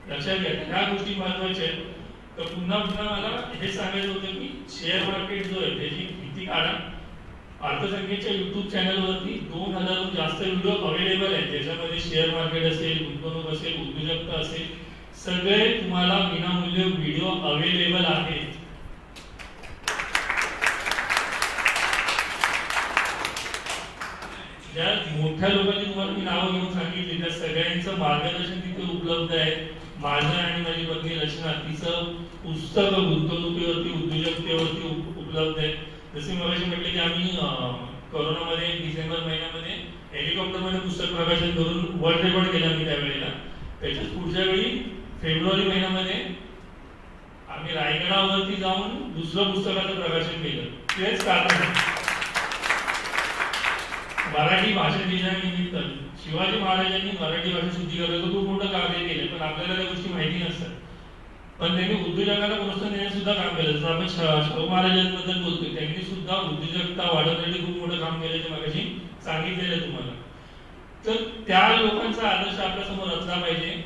लक्षात घ्या ह्या गोष्टी महत्वाच्या आहेत. तर पुन्हा पुन्हा मला हे सांगायचं होतं की शेअर मार्केट जो आहे त्याची भीती काढा. अर्थसंख्येच्या युट्यूब चॅनलवरती 2000हून जास्त व्हिडिओ अवेलेबल आहेत, ज्याच्यामध्ये शेअर मार्केट असेल, गुंतवणूक असेल, उद्योजकता असेल, सगळे तुम्हाला विनामूल्य व्हिडिओ अवेलेबल आहेत. ज्या मोठ्या लोकांनी तुम्हाला मी नावं घेऊन सांगितली त्या सगळ्यांचं मार्गदर्शन तिथे उपलब्ध आहे. माझं आणि माझी पत्नी रचना तिचं पुस्तक गुंतवणुकीवरती उद्योजकतेवरती उपलब्ध आहे. जसे मगाशी म्हटले की आम्ही कोरोनामध्ये डिसेंबर महिन्यामध्ये हेलिकॉप्टरमध्ये पुस्तक प्रकाशन करून वर्ल्ड रेकॉर्ड केला मी त्यावेळेला. त्याच्याच पुढच्या वेळी फेब्रुवारी महिन्यामध्ये आम्ही रायगडावरती जाऊन दुसरं पुस्तकाचं प्रकाशन केलं. तेच कारण मराठी भाषा दिनानिमित्त शिवाजी महाराजांनी मराठी भाषा शुद्धीकरणाचं खूप मोठं कार्य केलं, पण आपल्याला त्या गोष्टी माहिती नसतात. पण त्यांनी उद्योजकांना प्रोत्साहन देण्यास सुद्धा काम केलं. जसं आपण शाहू महाराजांबद्दल बोलतोय, त्यांनी सुद्धा उद्योजकता वाढवण्यासाठी खूप मोठं काम केल्याचं मागाशी सांगितलेलं तुम्हाला. तर त्या लोकांचा आदर्श आपल्या समोर असला पाहिजे.